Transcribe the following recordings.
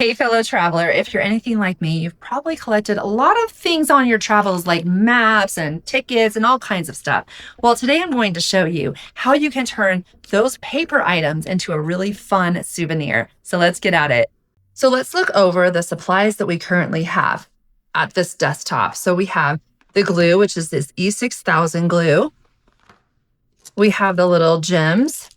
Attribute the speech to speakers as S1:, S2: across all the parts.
S1: Hey, fellow traveler, if you're anything like me, you've probably collected a lot of things on your travels like maps and tickets and all kinds of stuff. Well, today I'm going to show you how you can turn those paper items into a really fun souvenir. So let's get at it. So let's look over the supplies that we currently have at this desktop. So we have the glue, which is this E6000 glue. We have the little gems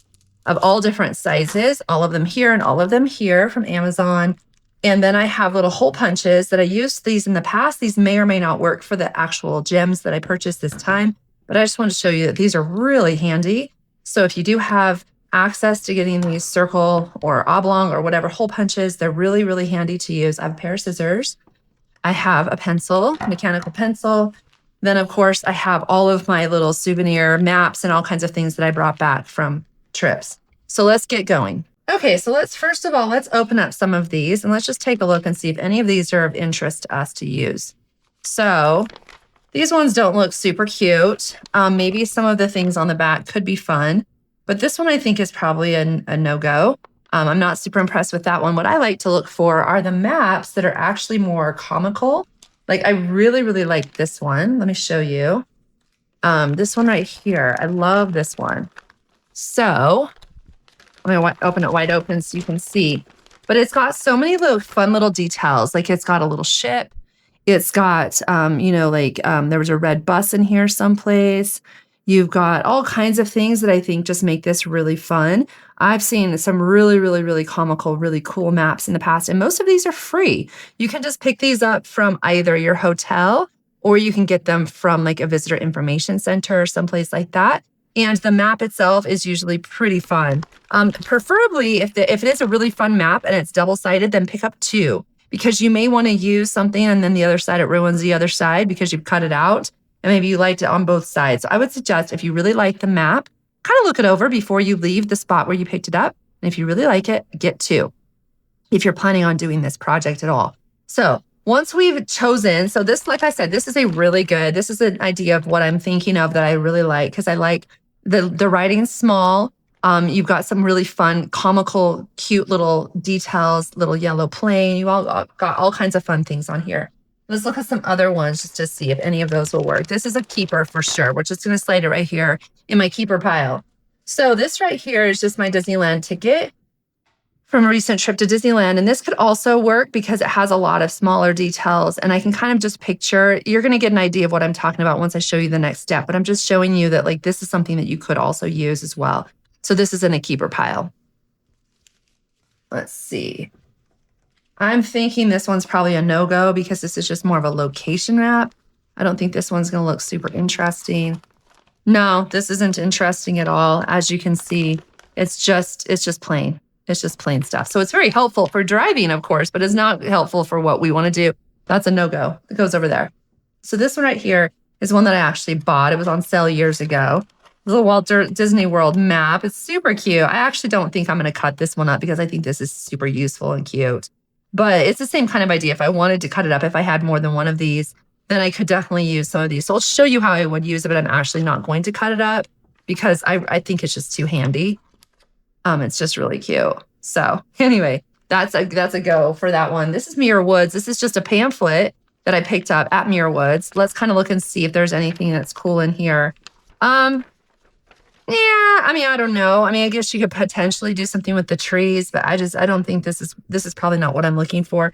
S1: of all different sizes, all of them here and all of them here from Amazon. And then I have little hole punches that I used these in the past. These may or may not work for the actual gems that I purchased this time, but I just want to show you that these are really handy. So if you do have access to getting these circle or oblong or whatever hole punches, they're really, really handy to use. I have a pair of scissors. I have a pencil, mechanical pencil. Then of course I have all of my little souvenir maps and all kinds of things that I brought back from trips. So let's get going. Okay, so first of all, let's open up some of these and let's just take a look and see if any of these are of interest to us to use. So these ones don't look super cute. Maybe some of the things on the back could be fun, but this one I think is probably a no-go. I'm not super impressed with that one. What I like to look for are the maps that are actually more comical. Like I really, really like this one. Let me show you. This one right here. I love this one. So I'm going to open it wide open so you can see. But it's got so many little fun little details. Like it's got a little ship. It's got, there was a red bus in here someplace. You've got all kinds of things that I think just make this really fun. I've seen some really, really, really comical, really cool maps in the past. And most of these are free. You can just pick these up from either your hotel or you can get them from like a visitor information center or someplace like that. And the map itself is usually pretty fun. Preferably, if it is a really fun map and it's double-sided, then pick up two, because you may want to use something and then the other side, it ruins the other side because you've cut it out. And maybe you liked it on both sides. So I would suggest if you really like the map, kind of look it over before you leave the spot where you picked it up. And if you really like it, get two, if you're planning on doing this project at all. So once we've chosen, so this, like I said, this is an idea of what I'm thinking of that I really like, because I like the writing's small. You've got some really fun, comical, cute little details, little yellow plane. You all got all kinds of fun things on here. Let's look at some other ones just to see if any of those will work. This is a keeper for sure. We're just going to slide it right here in my keeper pile. So this right here is just my Disneyland ticket from a recent trip to Disneyland. And this could also work because it has a lot of smaller details. And I can kind of just picture, you're going to get an idea of what I'm talking about once I show you the next step. But I'm just showing you that like this is something that you could also use as well. So this is in a keeper pile. Let's see. I'm thinking this one's probably a no-go because this is just more of a location map. I don't think this one's going to look super interesting. No, this isn't interesting at all. As you can see, it's just plain. It's just plain stuff. So it's very helpful for driving, of course, but it's not helpful for what we want to do. That's a no-go. It goes over there. So this one right here is one that I actually bought. It was on sale years ago. The Walt Disney World map. It's super cute. I actually don't think I'm going to cut this one up because I think this is super useful and cute. But it's the same kind of idea. If I wanted to cut it up, if I had more than one of these, then I could definitely use some of these. So I'll show you how I would use it, but I'm actually not going to cut it up because I think it's just too handy. It's just really cute. So anyway, that's a go for that one. This is Muir Woods. This is just a pamphlet that I picked up at Muir Woods. Let's kind of look and see if there's anything that's cool in here. I don't know. I guess you could potentially do something with the trees, but I don't think this is probably not what I'm looking for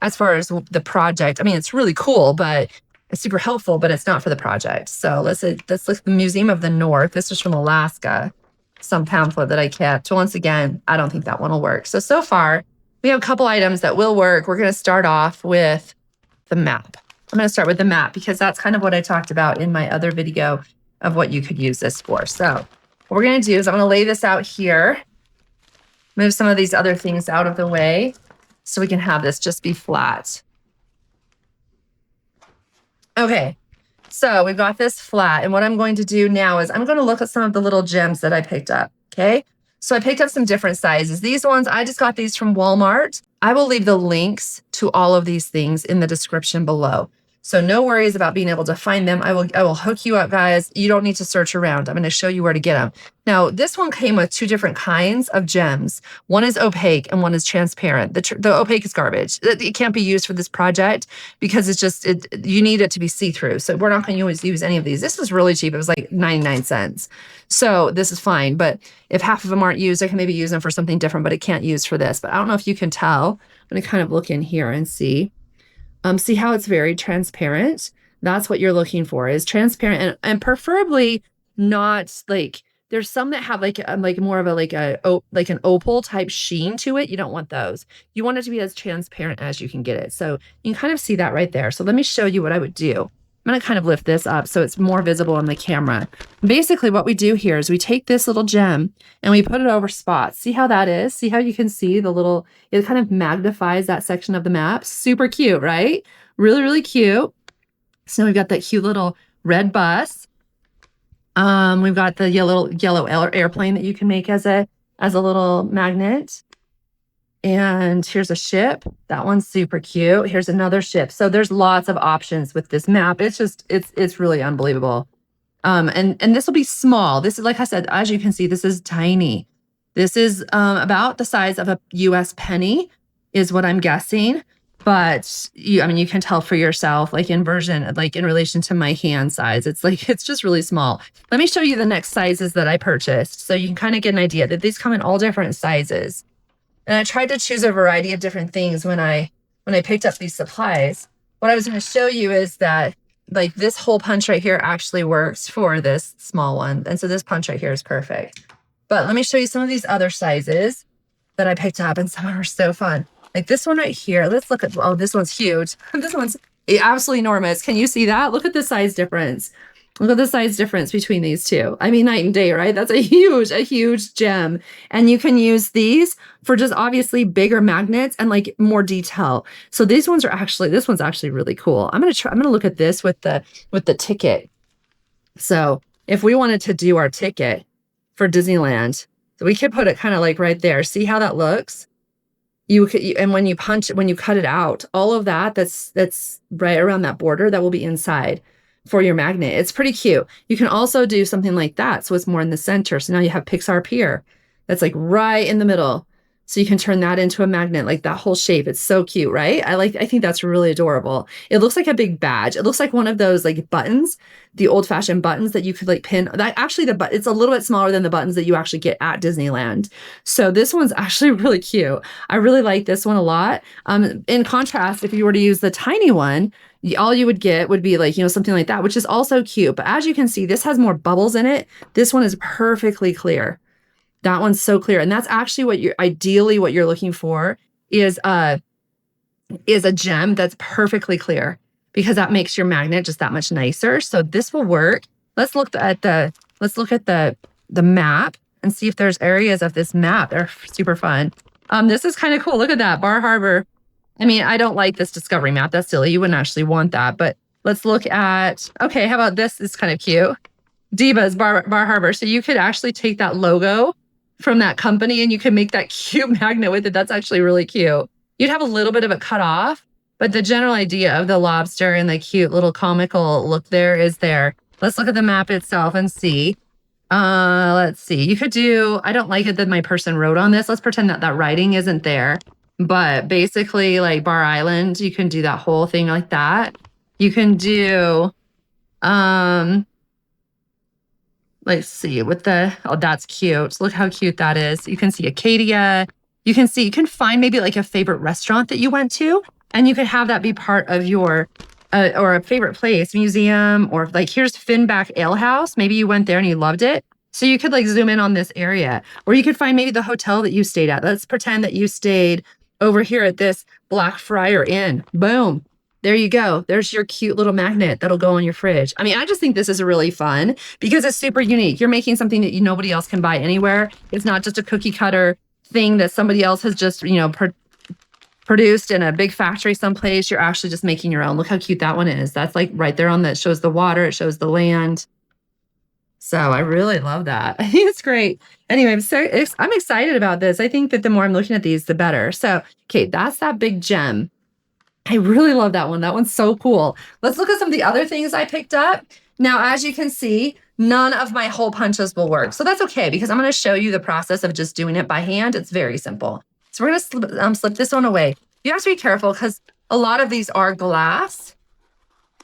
S1: as far as the project. It's really cool, but it's super helpful, but it's not for the project. So let's look at the Museum of the North. This is from Alaska. Some pamphlet that I kept. Once again, I don't think that one will work. So far, we have a couple items that will work. We're going to start off with the map. I'm going to start with the map because that's kind of what I talked about in my other video of what you could use this for. So what we're going to do is I'm going to lay this out here, move some of these other things out of the way so we can have this just be flat. Okay. So we've got this flat, and what I'm going to do now is I'm going to look at some of the little gems that I picked up, okay? So I picked up some different sizes. These ones, I just got these from Walmart. I will leave the links to all of these things in the description below. So no worries about being able to find them. I will hook you up, guys. You don't need to search around. I'm going to show you where to get them. Now, this one came with 2 different kinds of gems. One is opaque and one is transparent. The opaque is garbage. It can't be used for this project because it's just, you need it to be see-through. So we're not going to use any of these. This was really cheap. It was like 99 cents. So this is fine. But if half of them aren't used, I can maybe use them for something different, but it can't use for this. But I don't know if you can tell. I'm going to kind of look in here and see. See how it's very transparent? That's what you're looking for, is transparent, and preferably not like, there's some that have like more of an opal type sheen to it. You don't want those. You want it to be as transparent as you can get it. So you can kind of see that right there. So let me show you what I would do. I'm going to kind of lift this up so it's more visible on the camera. Basically what we do here is we take this little gem and we put it over spots. See how that is? See how you can see the little, it kind of magnifies that section of the map. Super cute, right? Really, really cute. So we've got that cute little red bus. We've got the yellow airplane that you can make as a little magnet. And here's a ship. That one's super cute. Here's another ship. So there's lots of options with this map. It's just, it's really unbelievable. And this will be small. This is, like I said, as you can see, this is tiny. This is about the size of a US penny is what I'm guessing. But I mean, you can tell for yourself, like in relation to my hand size, it's just really small. Let me show you the next sizes that I purchased. So you can kind of get an idea that these come in all different sizes. And I tried to choose a variety of different things when I picked up these supplies. What I was going to show you is that like this hole punch right here actually works for this small one. And so this punch right here is perfect. But let me show you some of these other sizes that I picked up, and some of them are so fun. Like this one right here. Let's look at, oh, this one's huge. This one's absolutely enormous. Can you see that? Look at the size difference. Look at the size difference between these two. I mean, night and day, right? That's a huge gem. And you can use these for just obviously bigger magnets and like more detail. So this one's actually really cool. I'm going to look at this with the ticket. So if we wanted to do our ticket for Disneyland, so we could put it kind of like right there. See how that looks? And when you cut it out, all of that's right around that border, that will be inside for your magnet. It's pretty cute. You can also do something like that, so it's more in the center. So now you have Pixar Pier. That's like right in the middle. So you can turn that into a magnet, like that whole shape. It's so cute, right? I think that's really adorable. It looks like a big badge. It looks like one of those like buttons, the old-fashioned buttons that you could like pin. It's a little bit smaller than the buttons that you actually get at Disneyland. So this one's actually really cute. I really like this one a lot. In contrast, if you were to use the tiny one, all you would get would be like, something like that, which is also cute. But as you can see, this has more bubbles in it. This one is perfectly clear. That one's so clear. And that's actually what you're looking for is a gem that's perfectly clear, because that makes your magnet just that much nicer. So this will work. Let's look at the map and see if there's areas of this map that are super fun. This is kind of cool. Look at that, Bar Harbor. I mean, I don't like this discovery map. That's silly. You wouldn't actually want that. But let's look at, okay, how about this? It's kind of cute. Divas Bar Harbor. So you could actually take that logo from that company and you can make that cute magnet with it. That's actually really cute. You'd have a little bit of it cut off, but the general idea of the lobster and the cute little comical look there is there. Let's look at the map itself and see. Let's see. You could do, I don't like it that my person wrote on this. Let's pretend that writing isn't there. But basically like Bar Island, you can do that whole thing like that. You can do, let's see, oh, that's cute. Look how cute that is. You can see Acadia. You can find maybe like a favorite restaurant that you went to, and you could have that be part of your, or a favorite place, museum, or like here's Finback Ale House. Maybe you went there and you loved it. So you could like zoom in on this area, or you could find maybe the hotel that you stayed at. Let's pretend that you stayed over here at this Blackfriar Inn. Boom. There you go. There's your cute little magnet that'll go on your fridge. I mean, I just think this is really fun because it's super unique. You're making something that nobody else can buy anywhere. It's not just a cookie cutter thing that somebody else has just, produced in a big factory someplace. You're actually just making your own. Look how cute that one is. That's like right there on that. It shows the water. It shows the land. So I really love that. I think it's great. Anyway, I'm excited about this. I think that the more I'm looking at these, the better. So, okay, that's that big gem. I really love that one. That one's so cool. Let's look at some of the other things I picked up. Now, as you can see, none of my hole punches will work. So that's okay because I'm going to show you the process of just doing it by hand. It's very simple. So we're going to slip this one away. You have to be careful because a lot of these are glass.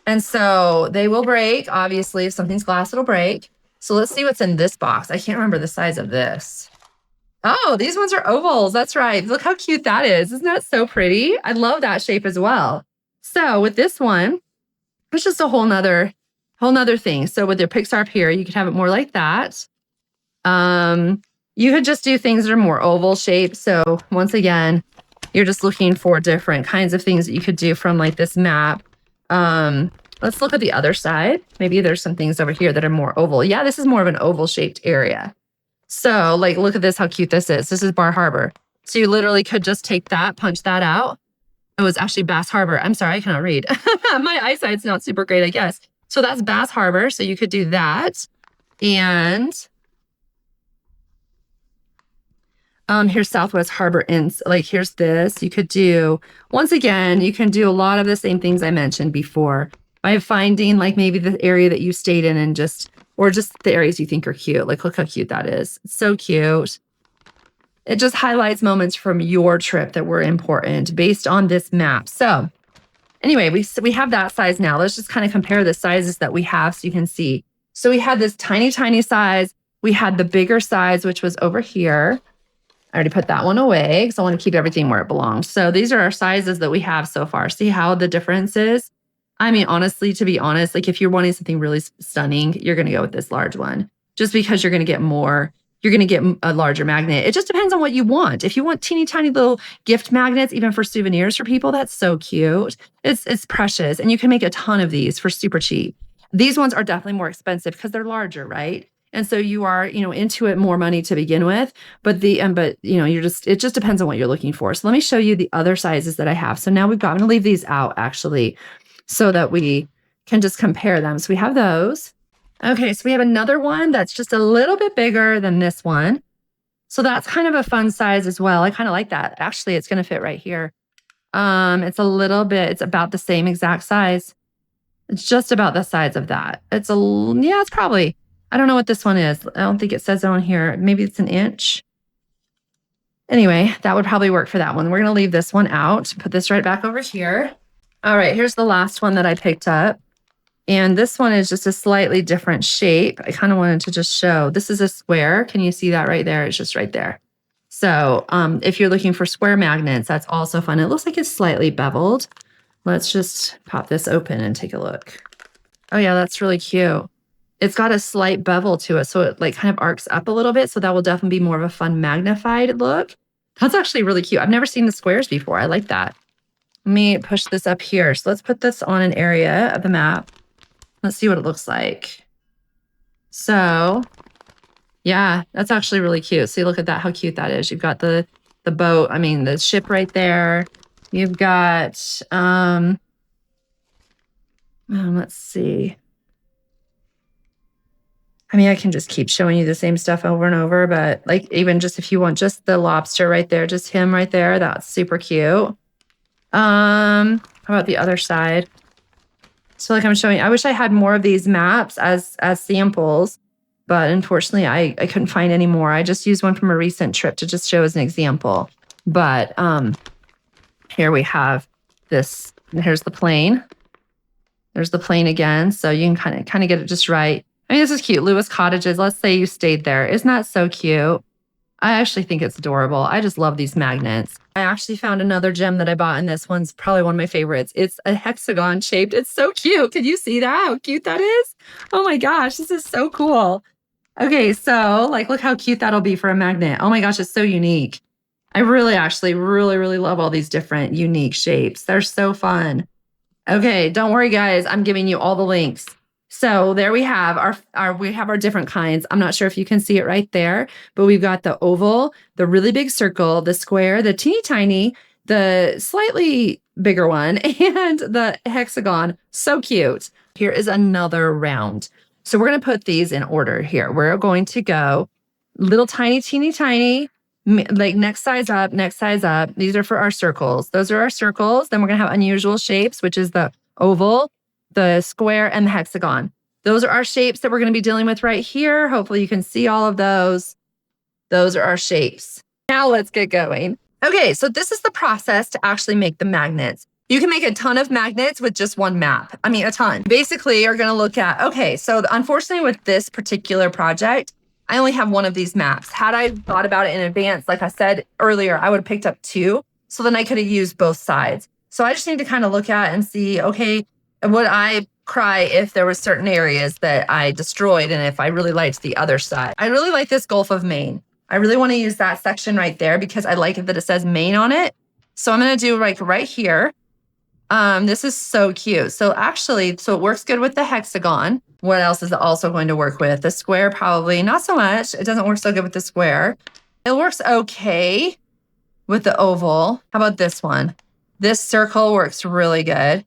S1: And so they will break. Obviously, if something's glass, it'll break. So let's see what's in this box. I can't remember the size of this. Oh, these ones are ovals. That's right. Look how cute that is. Isn't that so pretty? I love that shape as well. So with this one, it's just a whole nother thing. So with your Pixar up here, you could have it more like that. You could just do things that are more oval shaped. So once again, you're just looking for different kinds of things that you could do from like this map. Let's look at the other side. Maybe there's some things over here that are more oval. Yeah, this is more of an oval shaped area. So like, look at this, how cute this is. This is Bar Harbor. So you literally could just take that, punch that out. It was actually Bass Harbor. I'm sorry, I cannot read. My eyesight's not super great, I guess. So that's Bass Harbor. So you could do that. And here's Southwest Harbor Inns. Like here's this. You could do, once again, you can do a lot of the same things I mentioned before by finding like maybe the area that you stayed in and just, or just the areas you think are cute. Like, look how cute that is. It's so cute. It just highlights moments from your trip that were important based on this map. So anyway, we have that size now. Let's just kind of compare the sizes that we have so you can see. So we had this tiny, tiny size. We had the bigger size, which was over here. I already put that one away because I want to keep everything where it belongs. So these are our sizes that we have so far. See how the difference is? I mean, honestly, to be honest, like if you're wanting something really stunning, you're going to go with this large one just because you're going to get more. You're going to get a larger magnet. It just depends on what you want. If you want teeny tiny little gift magnets, even for souvenirs for people, that's so cute. It's precious. And you can make a ton of these for super cheap. These ones are definitely more expensive because they're larger, right? And so you are, into it more money to begin with, but it just depends on what you're looking for. So let me show you the other sizes that I have. So now I'm going to leave these out actually, so that we can just compare them. So we have those. Okay, so we have another one that's just a little bit bigger than this one. So that's kind of a fun size as well. I kind of like that. Actually, it's going to fit right here. It's about the same exact size. It's just about the size of that. It's probably, I don't know what this one is. I don't think it says it on here. Maybe it's an inch. Anyway, that would probably work for that one. We're going to leave this one out. Put this right back over here. All right, here's the last one that I picked up. And this one is just a slightly different shape. I kind of wanted to just show. This is a square. Can you see that right there? It's just right there. So if you're looking for square magnets, that's also fun. It looks like it's slightly beveled. Let's just pop this open and take a look. Oh yeah, that's really cute. It's got a slight bevel to it. So it like kind of arcs up a little bit. So that will definitely be more of a fun magnified look. That's actually really cute. I've never seen the squares before. I like that. Let me push this up here. So let's put this on an area of the map. Let's see what it looks like. So yeah, that's actually really cute. See, look at that, how cute that is. You've got the boat, the ship right there. You've got, let's see. I can just keep showing you the same stuff over and over, but like even just if you want just the lobster right there, just him right there, that's super cute. How about the other side? So like I'm showing, I wish I had more of these maps as samples, but unfortunately I couldn't find any more. I just used one from a recent trip to just show as an example. But here we have this, and here's the plane. There's the plane again. So you can kind of get it just right. This is cute. Lewis Cottages. Let's say you stayed there. Isn't that so cute? I actually think it's adorable. I just love these magnets. I actually found another gem that I bought, and this one's probably one of my favorites. It's a hexagon shaped. It's so cute. Can you see that? How cute that is? Oh my gosh, this is so cool. Okay, so like, look how cute that'll be for a magnet. Oh my gosh, it's so unique. I really love all these different unique shapes. They're so fun. Okay, don't worry guys. I'm giving you all the links. So there we have our different kinds. I'm not sure if you can see it right there, but we've got the oval, the really big circle, the square, the teeny tiny, the slightly bigger one, and the hexagon. So cute. Here is another round. So we're going to put these in order here. We're going to go little tiny, teeny tiny, like next size up, next size up. These are for our circles. Those are our circles. Then we're going to have unusual shapes, which is the oval, the square, and the hexagon. Those are our shapes that we're going to be dealing with right here. Hopefully you can see all of those. Those are our shapes. Now let's get going. Okay, so this is the process to actually make the magnets. You can make a ton of magnets with just one map. I mean, a ton. Basically, you're going to look at, okay, so unfortunately with this particular project, I only have one of these maps. Had I thought about it in advance, like I said earlier, I would have picked up two. So then I could have used both sides. So I just need to kind of look at and see, okay, would I cry if there were certain areas that I destroyed and if I really liked the other side? I really like this Gulf of Maine. I really want to use that section right there because I like it that it says Maine on it. So I'm going to do like right here. This is so cute. So actually, so it works good with the hexagon. What else is it also going to work with? The square, probably not so much. It doesn't work so good with the square. It works okay with the oval. How about this one? This circle works really good.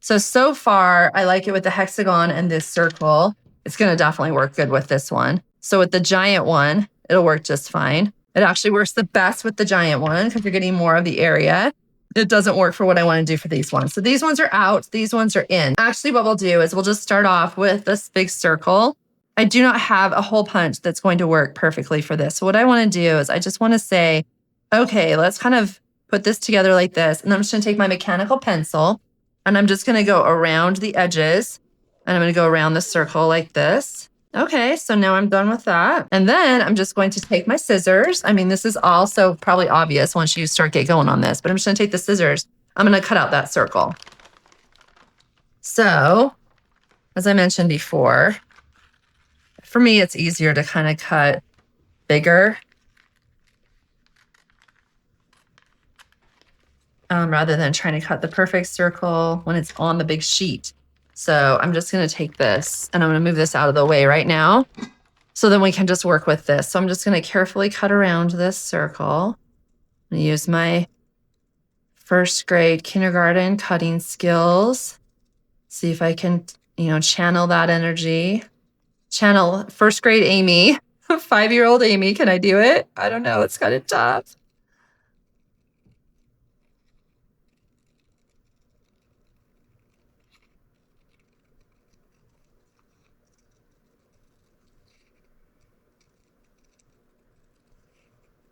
S1: So far, I like it with the hexagon and this circle. It's going to definitely work good with this one. So with the giant one, it'll work just fine. It actually works the best with the giant one because you're getting more of the area. It doesn't work for what I want to do for these ones. So these ones are out. These ones are in. Actually, what we'll do is we'll just start off with this big circle. I do not have a hole punch that's going to work perfectly for this. So what I want to do is I just want to say, okay, let's kind of put this together like this. And I'm just going to take my mechanical pencil and I'm just going to go around the edges and I'm going to go around the circle like this. Okay, so now I'm done with that. And then I'm just going to take my scissors. I mean, this is also probably obvious once you get going on this, but I'm just gonna take the scissors. I'm gonna cut out that circle. So, as I mentioned before, for me, it's easier to kind of cut bigger rather than trying to cut the perfect circle when it's on the big sheet. So I'm just going to take this and I'm going to move this out of the way right now. So then we can just work with this. So I'm just going to carefully cut around this circle and use my first grade kindergarten cutting skills. See if I can, channel that energy. Channel first grade Amy, 5-year-old Amy. Can I do it? I don't know. It's kind of tough.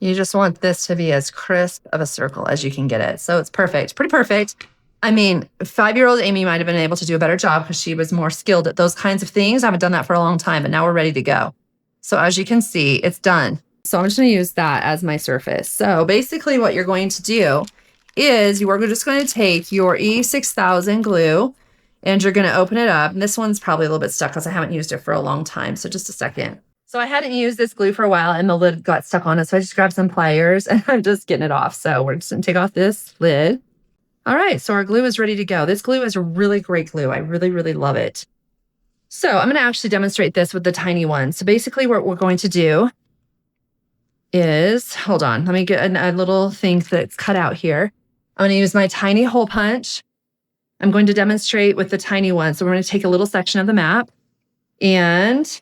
S1: You just want this to be as crisp of a circle as you can get it. So it's perfect, pretty perfect. I mean, 5-year-old Amy might have been able to do a better job because she was more skilled at those kinds of things. I haven't done that for a long time, but now we're ready to go. So as you can see, it's done. So I'm just going to use that as my surface. So basically what you're going to do is you are just going to take your E6000 glue and you're going to open it up. And this one's probably a little bit stuck because I haven't used it for a long time. So just a second. So I hadn't used this glue for a while and the lid got stuck on it. So I just grabbed some pliers and I'm just getting it off. So we're just going to take off this lid. All right, so our glue is ready to go. This glue is a really great glue. I really, really love it. So I'm going to actually demonstrate this with the tiny one. So basically what we're going to do is, hold on, let me get a little thing that's cut out here. I'm going to use my tiny hole punch. I'm going to demonstrate with the tiny one. So we're going to take a little section of the map and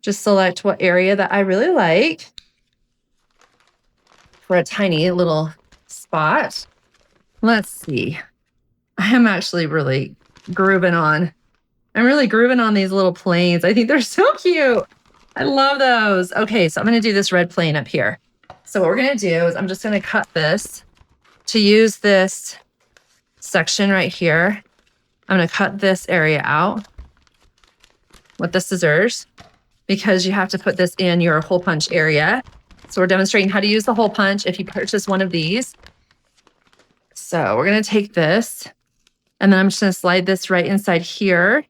S1: just select what area that I really like for a tiny little spot. Let's see. I'm actually really grooving on. I'm really grooving on these little planes. I think they're so cute. I love those. Okay, so I'm going to do this red plane up here. So what we're going to do is I'm just going to cut this to use this section right here. I'm going to cut this area out with the scissors, because you have to put this in your hole punch area. So we're demonstrating how to use the hole punch if you purchase one of these. So we're going to take this and then I'm just going to slide this right inside here.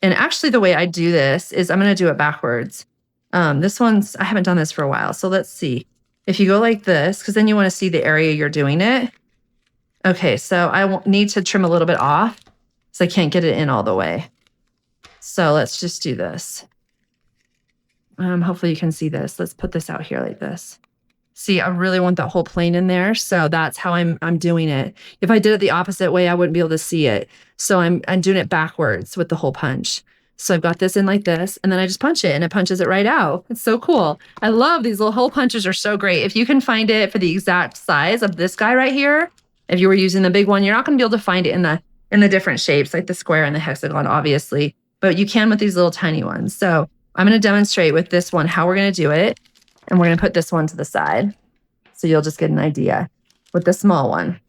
S1: And actually the way I do this is I'm going to do it backwards. This one's, I haven't done this for a while. So let's see. If you go like this, because then you want to see the area you're doing it. Okay, so I need to trim a little bit off because I can't get it in all the way. So let's just do this. Hopefully you can see this. Let's put this out here like this. See, I really want that whole plane in there. So that's how I'm doing it. If I did it the opposite way, I wouldn't be able to see it. So I'm doing it backwards with the hole punch. So I've got this in like this, and then I just punch it and it punches it right out. It's so cool. I love these little hole punches, are so great. If you can find it for the exact size of this guy right here, if you were using the big one, you're not going to be able to find it in the different shapes, like the square and the hexagon, obviously, but you can with these little tiny ones. So I'm going to demonstrate with this one how we're going to do it. And we're going to put this one to the side. So you'll just get an idea with the small one.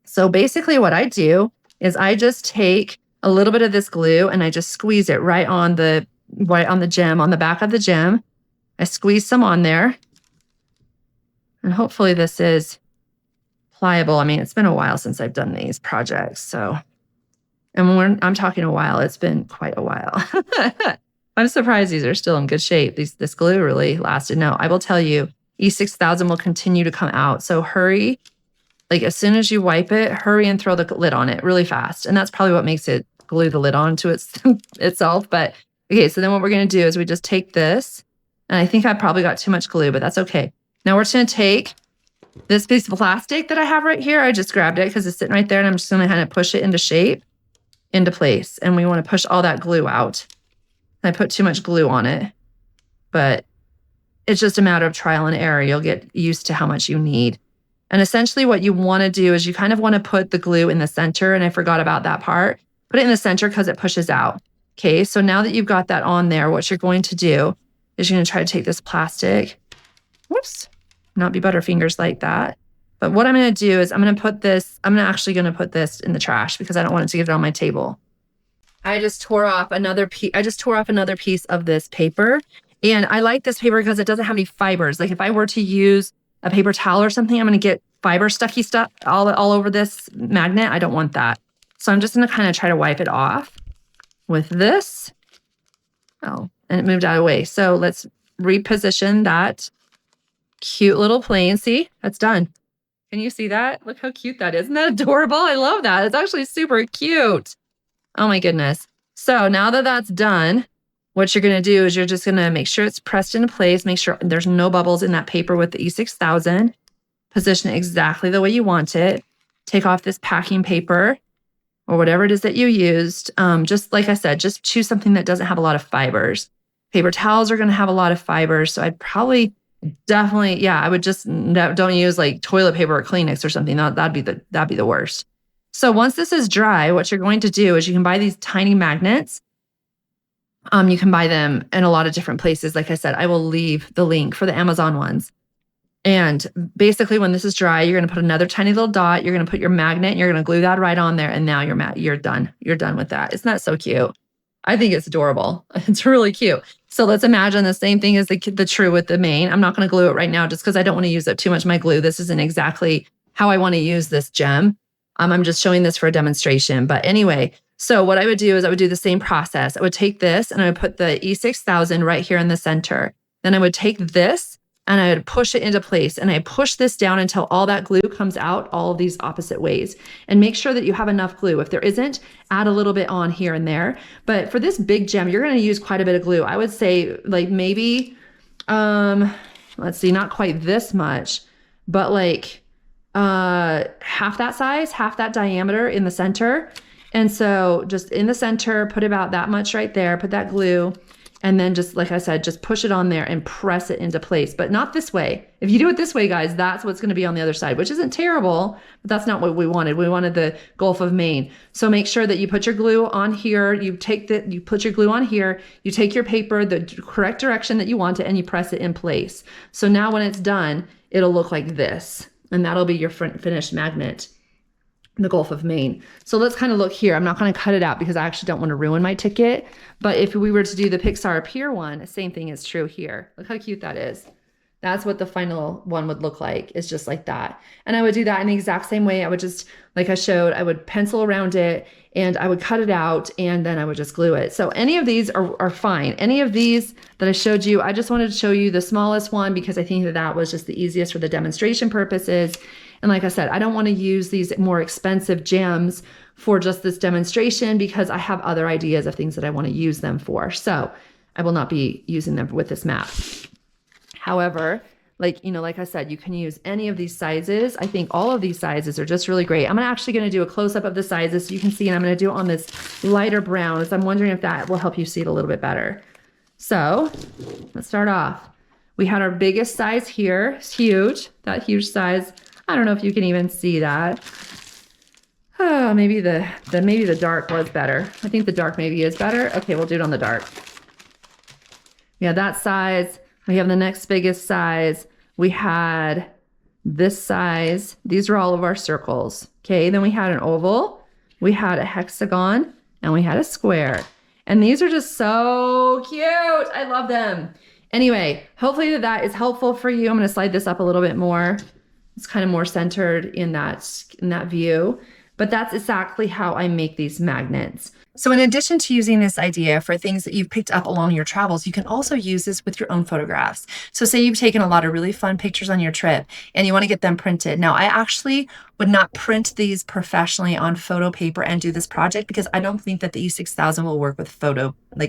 S1: So basically what I do is I just take a little bit of this glue and I just squeeze it right on the gem, on the back of the gem. I squeeze some on there. And hopefully this is pliable. I mean, it's been a while since I've done these projects. So, and when I'm talking a while, it's been quite a while. I'm surprised these are still in good shape. This glue really lasted. No, I will tell you, E6000 will continue to come out. So hurry, like as soon as you wipe it, hurry and throw the lid on it really fast. And that's probably what makes it glue the lid onto itself. But okay, so then what we're going to do is we just take this, and I think I probably got too much glue, but that's okay. Now we're just going to take this piece of plastic that I have right here. I just grabbed it because it's sitting right there, and I'm just going to kind of push it into shape, into place. And we want to push all that glue out. I put too much glue on it, but it's just a matter of trial and error. You'll get used to how much you need. And essentially what you want to do is you kind of want to put the glue in the center. And I forgot about that part. Put it in the center because it pushes out. Okay, so now that you've got that on there, what you're going to do is you're going to try to take this plastic. Whoops, not be butterfingers like that. But what I'm going to do is I'm actually going to put this in the trash because I don't want it to get it on my table. I just tore off another piece of this paper. And I like this paper because it doesn't have any fibers. Like if I were to use a paper towel or something, I'm going to get fiber stucky stuff all over this magnet. I don't want that. So I'm just going to kind of try to wipe it off with this. Oh, and it moved out of the way. So let's reposition that cute little plane. See, that's done. Can you see that? Look how cute that is. Isn't that adorable? I love that. It's actually super cute. Oh my goodness. So now that that's done, what you're going to do is you're just going to make sure it's pressed into place. Make sure there's no bubbles in that paper with the E6000. Position it exactly the way you want it. Take off this packing paper or whatever it is that you used. Just like I said, just choose something that doesn't have a lot of fibers. Paper towels are going to have a lot of fibers. So I'd probably definitely, I would just don't use like toilet paper or Kleenex or something. That'd be the worst. So once this is dry, what you're going to do is you can buy these tiny magnets. You can buy them in a lot of different places. Like I said, I will leave the link for the Amazon ones. And basically when this is dry, you're going to put another tiny little dot. You're going to put your magnet, and you're going to glue that right on there. And now you're done. You're done with that. Isn't that so cute? I think it's adorable. It's really cute. So let's imagine the same thing as the true with the main. I'm not going to glue it right now just because I don't want to use up too much of my glue. This isn't exactly how I want to use this gem. I'm just showing this for a demonstration. But anyway, so what I would do is I would do the same process. I would take this and I would put the E6000 right here in the center. Then I would take this and I would push it into place. And I push this down until all that glue comes out all of these opposite ways. And make sure that you have enough glue. If there isn't, add a little bit on here and there. But for this big gem, you're going to use quite a bit of glue. I would say like maybe, let's see, not quite this much, but like half that size, half that diameter in the center. And so just in the center, put about that much right there, put that glue, and then just, like I said, just push it on there and press it into place, but not this way. If you do it this way, guys, that's what's going to be on the other side, which isn't terrible, but that's not what we wanted. We wanted the Gulf of Maine. So make sure that you put your glue on here. You put your glue on here, you take your paper, the correct direction that you want it, and you press it in place. So now when it's done, it'll look like this, and that'll be your finished magnet, the Gulf of Maine. So let's kind of look here. I'm not going to cut it out because I actually don't want to ruin my ticket. But if we were to do the Pixar Pier one, the same thing is true here. Look how cute that is. That's what the final one would look like. It's just like that. And I would do that in the exact same way. I would just, like I showed, I would pencil around it and I would cut it out and then I would just glue it. So any of these are fine. Any of these that I showed you, I just wanted to show you the smallest one because I think that was just the easiest for the demonstration purposes. And like I said, I don't want to use these more expensive gems for just this demonstration because I have other ideas of things that I want to use them for. So I will not be using them with this map. However, Like, like I said, you can use any of these sizes. I think all of these sizes are just really great. I'm actually going to do a close-up of the sizes so you can see, and I'm going to do it on this lighter brown. So I'm wondering if that will help you see it a little bit better. So let's start off. We had our biggest size here. It's huge, that huge size. I don't know if you can even see that. Oh, maybe the dark was better. I think the dark maybe is better. Okay, we'll do it on the dark. We had that size. We have the next biggest size. We had this size. These are all of our circles. Okay, then we had an oval, we had a hexagon, and we had a square. And these are just so cute. I love them. Anyway, hopefully that is helpful for you. I'm going to slide this up a little bit more. It's kind of more centered in that view. But that's exactly how I make these magnets. So in addition to using this idea for things that you've picked up along your travels, you can also use this with your own photographs. So say you've taken a lot of really fun pictures on your trip and you want to get them printed. Now, I actually would not print these professionally on photo paper and do this project because I don't think that the E6000 will work with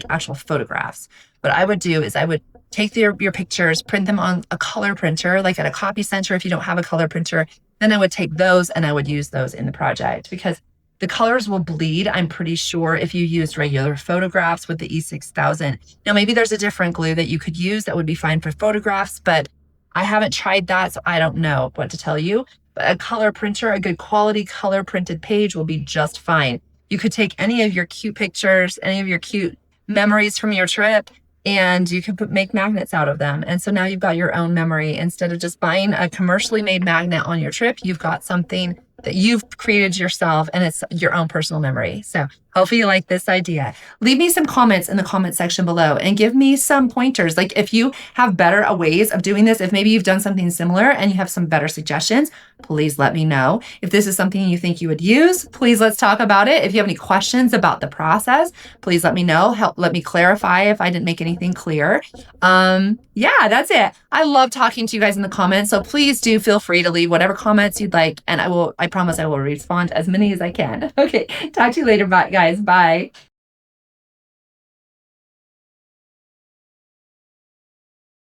S1: actual photographs. What I would do is I would take your pictures, print them on a color printer, like at a copy center if you don't have a color printer. Then I would take those and I would use those in the project because the colors will bleed, I'm pretty sure, if you use regular photographs with the E6000. Now, maybe there's a different glue that you could use that would be fine for photographs, but I haven't tried that, so I don't know what to tell you. But a color printer, a good quality color printed page will be just fine. You could take any of your cute pictures, any of your cute memories from your trip, and you can make magnets out of them. And so now you've got your own memory. Instead of just buying a commercially made magnet on your trip, you've got something that you've created yourself and it's your own personal memory. So hopefully you like this idea. Leave me some comments in the comment section below and give me some pointers. Like if you have better ways of doing this, if maybe you've done something similar and you have some better suggestions, please let me know. If this is something you think you would use, please let's talk about it. If you have any questions about the process, please let me know. Let me clarify if I didn't make anything clear. Yeah, that's it. I love talking to you guys in the comments. So please do feel free to leave whatever comments you'd like. And I promise I will respond to as many as I can. Okay. Talk to you later. Bye guys. Bye.